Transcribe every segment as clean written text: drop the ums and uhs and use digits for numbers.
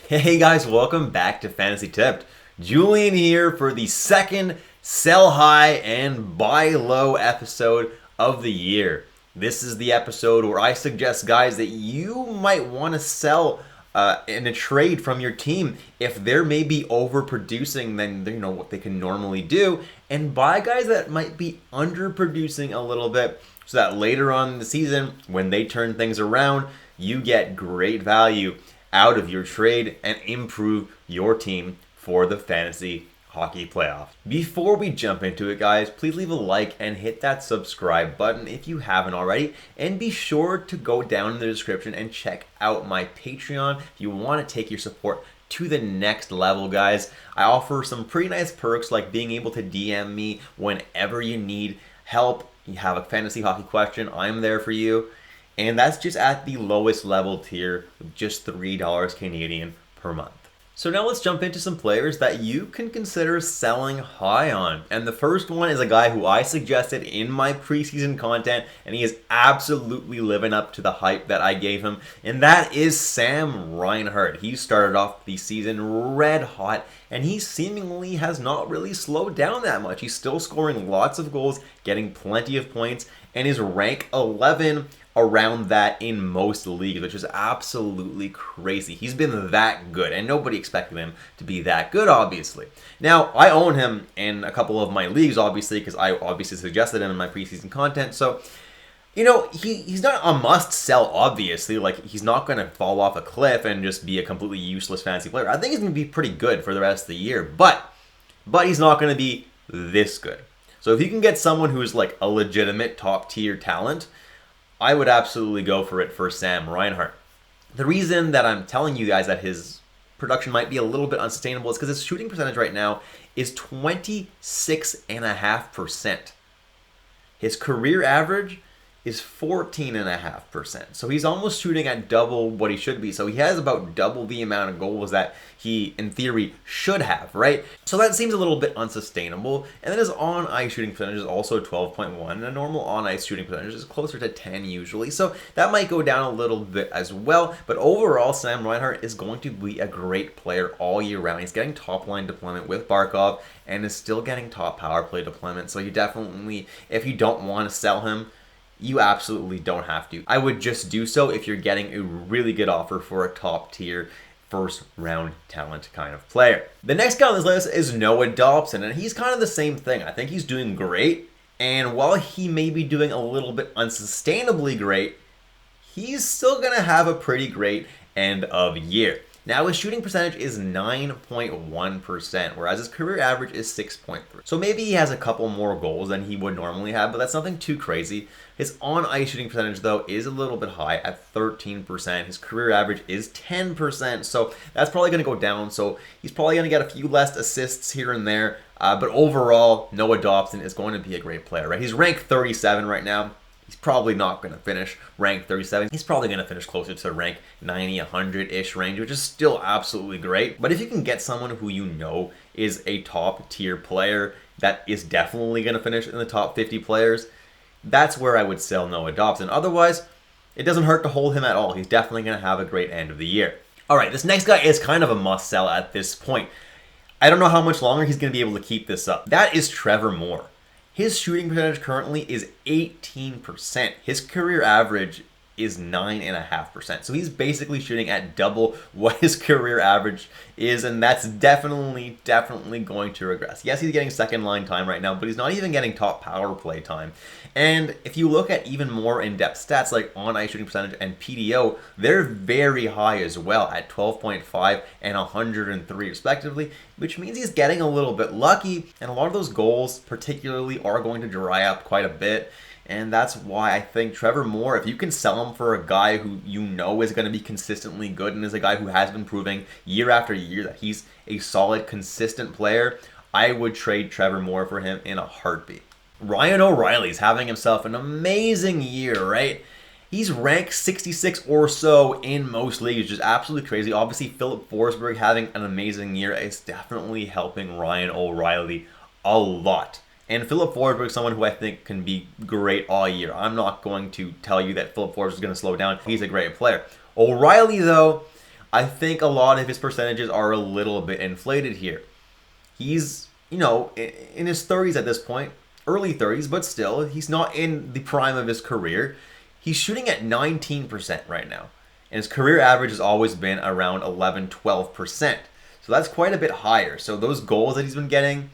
Hey guys, welcome back to Fantasy Tipped. Julian here for the second sell high and buy low episode of the year. This is the episode where I suggest, guys, that you might want to sell in a trade from your team if they're maybe overproducing than what they can normally do, and buy guys that might be underproducing a little bit, so that later on in the season, when they turn things around, you get great value out of your trade and improve your team for the fantasy hockey playoffs. Before we jump into it, guys, please leave a like and hit that subscribe button if you haven't already, and be sure to go down in the description and check out my Patreon if you want to take your support to the next level, guys. I offer some pretty nice perks, like being able to DM me whenever you need help. You have a fantasy hockey question, I'm there for you. And that's just at the lowest level tier, with just $3 Canadian per month. So now let's jump into some players that you can consider selling high on. And the first one is a guy who I suggested in my preseason content, and he is absolutely living up to the hype that I gave him, and that is Sam Reinhart. He started off the season red hot, and he seemingly has not really slowed down that much. He's still scoring lots of goals, getting plenty of points, and is rank 11 around that in most leagues, which is absolutely crazy. He's been that good, and nobody expected him to be that good, obviously. Now, I own him in a couple of my leagues, obviously, because I obviously suggested him in my preseason content. So, he's not a must-sell, obviously. Like, he's not going to fall off a cliff and just be a completely useless fantasy player. I think he's going to be pretty good for the rest of the year, but he's not going to be this good. So if you can get someone who's like a legitimate top-tier talent, I would absolutely go for it for Sam Reinhart. The reason that I'm telling you guys that his production might be a little bit unsustainable is because his shooting percentage right now is 26.5%. His career average is 14.5%. So he's almost shooting at double what he should be. So he has about double the amount of goals that he, in theory, should have, right? So that seems a little bit unsustainable. And then his on-ice shooting percentage is also 12.1. And a normal on-ice shooting percentage is closer to 10 usually. So that might go down a little bit as well. But overall, Sam Reinhart is going to be a great player all year round. He's getting top-line deployment with Barkov and is still getting top power play deployment. So you definitely, if you don't want to sell him, you absolutely don't have to. I would just do so if you're getting a really good offer for a top tier first round talent kind of player. The next guy on this list is Noah Dobson, and he's kind of the same thing. I think he's doing great, and while he may be doing a little bit unsustainably great, he's still gonna have a pretty great end of year. Now, his shooting percentage is 9.1%, whereas his career average is 6.3. So maybe he has a couple more goals than he would normally have, but that's nothing too crazy. His on-ice shooting percentage, though, is a little bit high at 13%. His career average is 10%, so that's probably going to go down. So he's probably going to get a few less assists here and there. But overall, Noah Dobson is going to be a great player, right? He's ranked 37 right now. He's probably not going to finish rank 37. He's probably going to finish closer to rank 90, 100-ish range, which is still absolutely great. But if you can get someone who you know is a top-tier player that is definitely going to finish in the top 50 players, that's where I would sell Noah Dobson. Otherwise, it doesn't hurt to hold him at all. He's definitely going to have a great end of the year. All right, this next guy is kind of a must-sell at this point. I don't know how much longer he's going to be able to keep this up. That is Trevor Moore. His shooting percentage currently is 18%. His career average is 9.5%. So he's basically shooting at double what his career average is, and that's definitely going to regress. Yes, he's getting second line time right now, but he's not even getting top power play time. And if you look at even more in-depth stats like on-ice shooting percentage and PDO, they're very high as well at 12.5 and 103 respectively, which means he's getting a little bit lucky, and a lot of those goals particularly are going to dry up quite a bit. And that's why I think Trevor Moore, if you can sell him for a guy who you know is going to be consistently good and is a guy who has been proving year after year that he's a solid, consistent player, I would trade Trevor Moore for him in a heartbeat. Ryan O'Reilly's having himself an amazing year, right? He's ranked 66 or so in most leagues, which is absolutely crazy. Obviously, Philip Forsberg having an amazing year is definitely helping Ryan O'Reilly a lot. And Philip Forsberg is someone who I think can be great all year. I'm not going to tell you that Philip Forsberg is going to slow down. He's a great player. O'Reilly, though, I think a lot of his percentages are a little bit inflated here. He's, in his 30s at this point, early 30s, but still, he's not in the prime of his career. He's shooting at 19% right now. And his career average has always been around 11-12%. So that's quite a bit higher. So those goals that he's been getting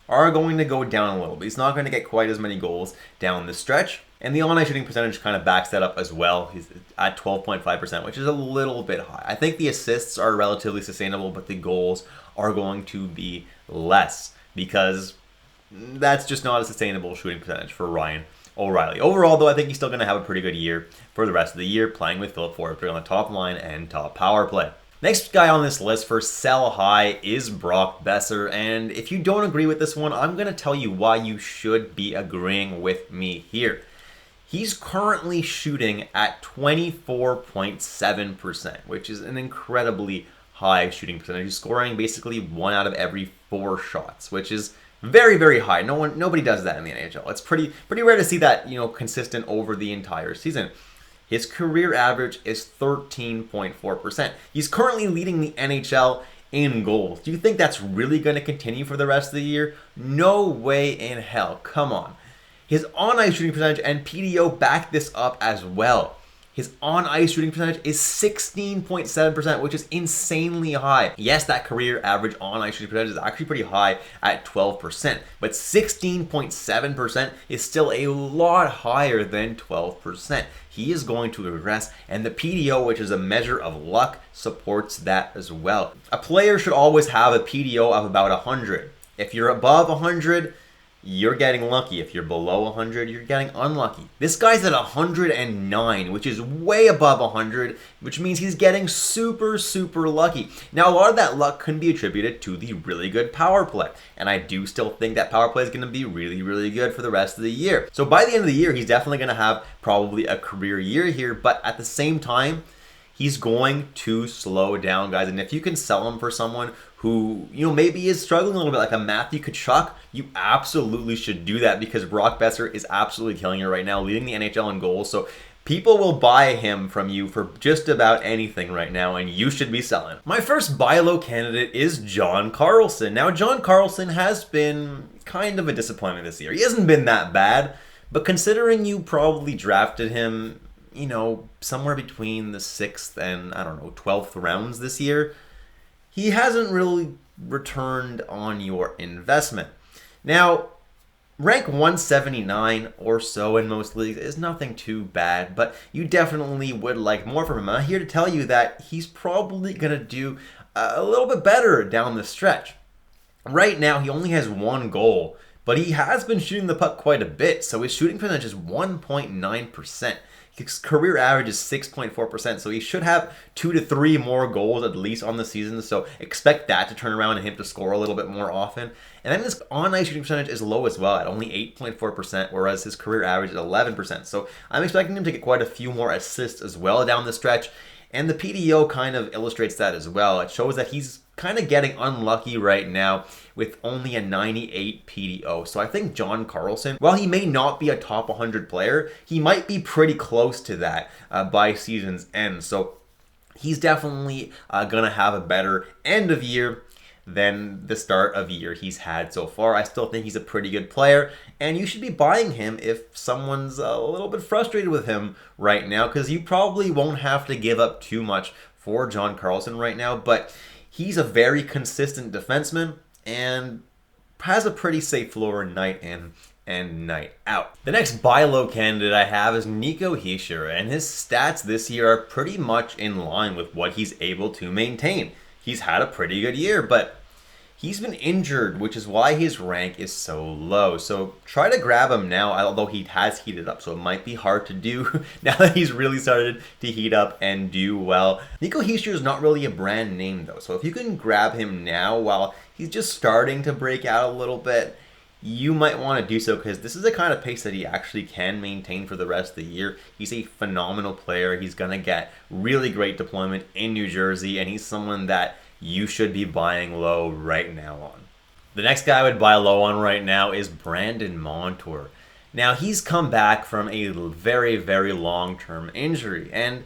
are going to go down a little bit. He's not going to get quite as many goals down the stretch. And the on-ice shooting percentage kind of backs that up as well. He's at 12.5%, which is a little bit high. I think the assists are relatively sustainable, but the goals are going to be less because that's just not a sustainable shooting percentage for Ryan O'Reilly. Overall, though, I think he's still going to have a pretty good year for the rest of the year, playing with Philip Forsberg on the top line and top power play. Next guy on this list for sell high is Brock Besser, and if you don't agree with this one, I'm going to tell you why you should be agreeing with me here. He's currently shooting at 24.7%, which is an incredibly high shooting percentage. He's scoring basically 1 out of every 4 shots, which is very, very high. Nobody does that in the NHL. It's pretty rare to see that, consistent over the entire season. His career average is 13.4%. He's currently leading the NHL in goals. Do you think that's really going to continue for the rest of the year? No way in hell. Come on. His on-ice shooting percentage and PDO back this up as well. His on-ice shooting percentage is 16.7%, which is insanely high. Yes, that career average on-ice shooting percentage is actually pretty high at 12%, but 16.7% is still a lot higher than 12%. He is going to regress, and the PDO, which is a measure of luck, supports that as well. A player should always have a PDO of about 100. If you're above 100, you're getting lucky. If you're below 100, you're getting unlucky. This guy's at 109, which is way above 100, which means he's getting super, super lucky. Now, a lot of that luck can be attributed to the really good power play, and I do still think that power play is going to be really, really good for the rest of the year. So by the end of the year, he's definitely going to have probably a career year here, but at the same time, he's going to slow down, guys. And if you can sell him for someone who, maybe is struggling a little bit, like a Matthew Tkachuk, you absolutely should do that because Brock Besser is absolutely killing it right now, leading the NHL in goals. So people will buy him from you for just about anything right now, and you should be selling. My first buy low candidate is John Carlson. Now, John Carlson has been kind of a disappointment this year. He hasn't been that bad, but considering you probably drafted him, somewhere between the 6th and, 12th rounds this year, he hasn't really returned on your investment. Now, rank 179 or so in most leagues is nothing too bad, but you definitely would like more from him. I'm here to tell you that he's probably going to do a little bit better down the stretch. Right now, he only has 1 goal, but he has been shooting the puck quite a bit, so his shooting percentage is 1.9%. His career average is 6.4%, so he should have 2 to 3 more goals at least on the season, so expect that to turn around and him to score a little bit more often. And then his on-ice shooting percentage is low as well at only 8.4%, whereas his career average is 11%. So I'm expecting him to get quite a few more assists as well down the stretch, and the PDO kind of illustrates that as well. It shows that he's kind of getting unlucky right now with only a 98 PDO. So I think John Carlson, while he may not be a top 100 player, he might be pretty close to that by season's end. So he's definitely going to have a better end of year than the start of year he's had so far. I still think he's a pretty good player, and you should be buying him if someone's a little bit frustrated with him right now, because you probably won't have to give up too much for John Carlson right now, but he's a very consistent defenseman and has a pretty safe floor night in and night out. The next buy low candidate I have is Nico Hischier, and his stats this year are pretty much in line with what he's able to maintain. He's had a pretty good year, but he's been injured, which is why his rank is so low. So try to grab him now, although he has heated up, so it might be hard to do now that he's really started to heat up and do well. Nico Hischier is not really a brand name, though, so if you can grab him now while he's just starting to break out a little bit, you might want to do so, because this is the kind of pace that he actually can maintain for the rest of the year. He's a phenomenal player. He's going to get really great deployment in New Jersey, and he's someone that you should be buying low right now on. The next guy I would buy low on right now is Brandon Montour. Now, he's come back from a very, very long-term injury, and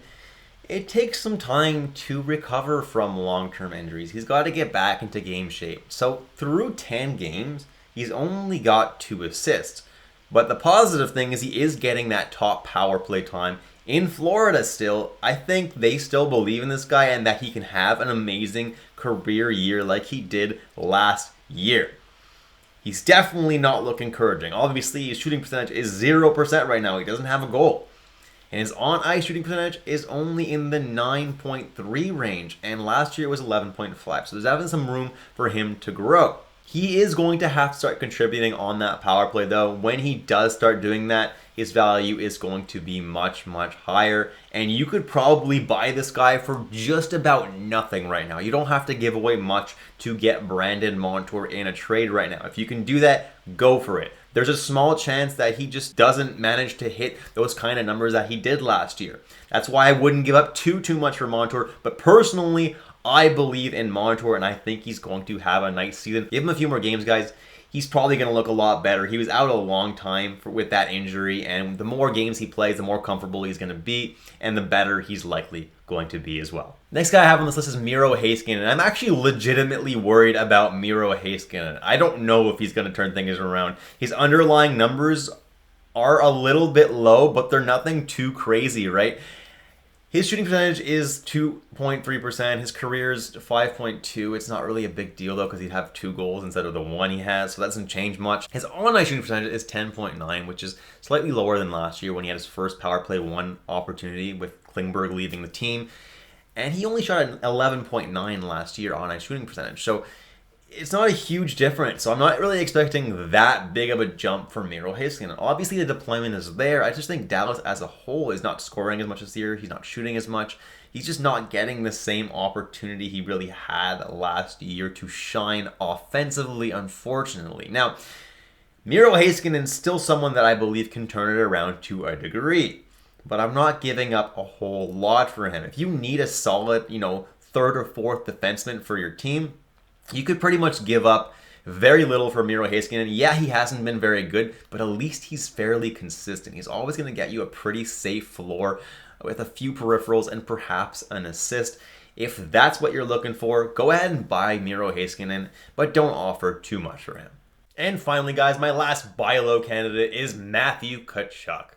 it takes some time to recover from long-term injuries. He's got to get back into game shape. So through 10 games, he's only got 2 assists. But the positive thing is he is getting that top power play time in Florida still. I think they still believe in this guy and that he can have an amazing career year like he did last year. He's definitely not looking encouraging. Obviously, his shooting percentage is 0% right now. He doesn't have a goal. And his on-ice shooting percentage is only in the 9.3 range. And last year it was 11.5. So there's definitely some room for him to grow. He is going to have to start contributing on that power play, though. When he does start doing that, his value is going to be much, much higher. And you could probably buy this guy for just about nothing right now. You don't have to give away much to get Brandon Montour in a trade right now. If you can do that, go for it. There's a small chance that he just doesn't manage to hit those kind of numbers that he did last year. That's why I wouldn't give up too much for Montour. But personally, I believe in Montour, and I think he's going to have a nice season. Give him a few more games, guys. He's probably going to look a lot better. He was out a long time with that injury, and the more games he plays, the more comfortable he's going to be, and the better he's likely going to be as well. Next guy I have on this list is Miro Heiskanen, and I'm actually legitimately worried about Miro Heiskanen. I don't know if he's going to turn things around. His underlying numbers are a little bit low, but they're nothing too crazy, right? His shooting percentage is 2.3%. His career's 5.2. It's not really a big deal, though, because he'd have 2 goals instead of the 1 he has, so that doesn't change much. His on-ice shooting percentage is 10.9, which is slightly lower than last year when he had his first power play 1 opportunity with Klingberg leaving the team. And he only shot at 11.9 last year on-ice shooting percentage. So it's not a huge difference. So I'm not really expecting that big of a jump from Miro Heiskanen. Obviously, the deployment is there. I just think Dallas as a whole is not scoring as much this year. He's not shooting as much. He's just not getting the same opportunity he really had last year to shine offensively, unfortunately. Now, Miro Heiskanen is still someone that I believe can turn it around to a degree. But I'm not giving up a whole lot for him. If you need a solid, third or fourth defenseman for your team, you could pretty much give up very little for Miro Heiskanen. Yeah, he hasn't been very good, but at least he's fairly consistent. He's always going to get you a pretty safe floor with a few peripherals and perhaps an assist. If that's what you're looking for, go ahead and buy Miro Heiskanen, but don't offer too much for him. And finally, guys, my last buy low candidate is Matthew Tkachuk.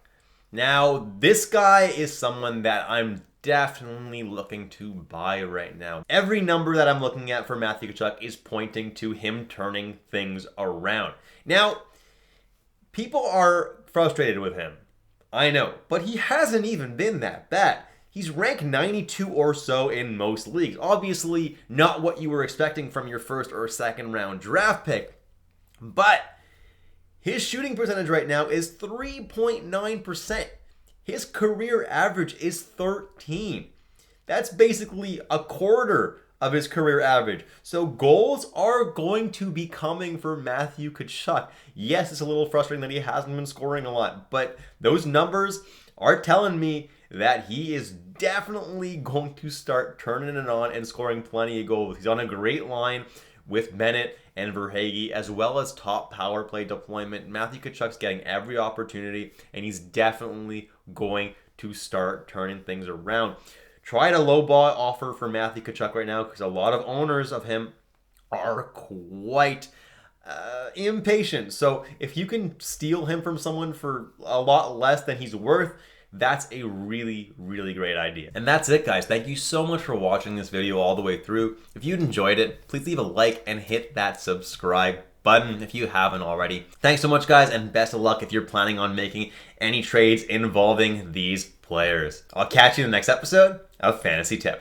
Now, this guy is someone that I'm definitely looking to buy right now. Every number that I'm looking at for Matthew Tkachuk is pointing to him turning things around. Now, people are frustrated with him. I know, but he hasn't even been that bad. He's ranked 92 or so in most leagues. Obviously, not what you were expecting from your first or second round draft pick, but his shooting percentage right now is 3.9%. His career average is 13. That's basically a quarter of his career average. So goals are going to be coming for Matthew Tkachuk. Yes, it's a little frustrating that he hasn't been scoring a lot, but those numbers are telling me that he is definitely going to start turning it on and scoring plenty of goals. He's on a great line with Bennett and Verhaeghe, as well as top power play deployment. Matthew Tkachuk's getting every opportunity, and he's definitely going to start turning things around. Try to lowball offer for Matthew Tkachuk right now, because a lot of owners of him are quite impatient. So if you can steal him from someone for a lot less than he's worth, that's a really, really great idea. And that's it, guys. Thank you so much for watching this video all the way through. If you enjoyed it, please leave a like and hit that subscribe button if you haven't already. Thanks so much, guys, and best of luck if you're planning on making any trades involving these players. I'll catch you in the next episode of Fantasy Tips.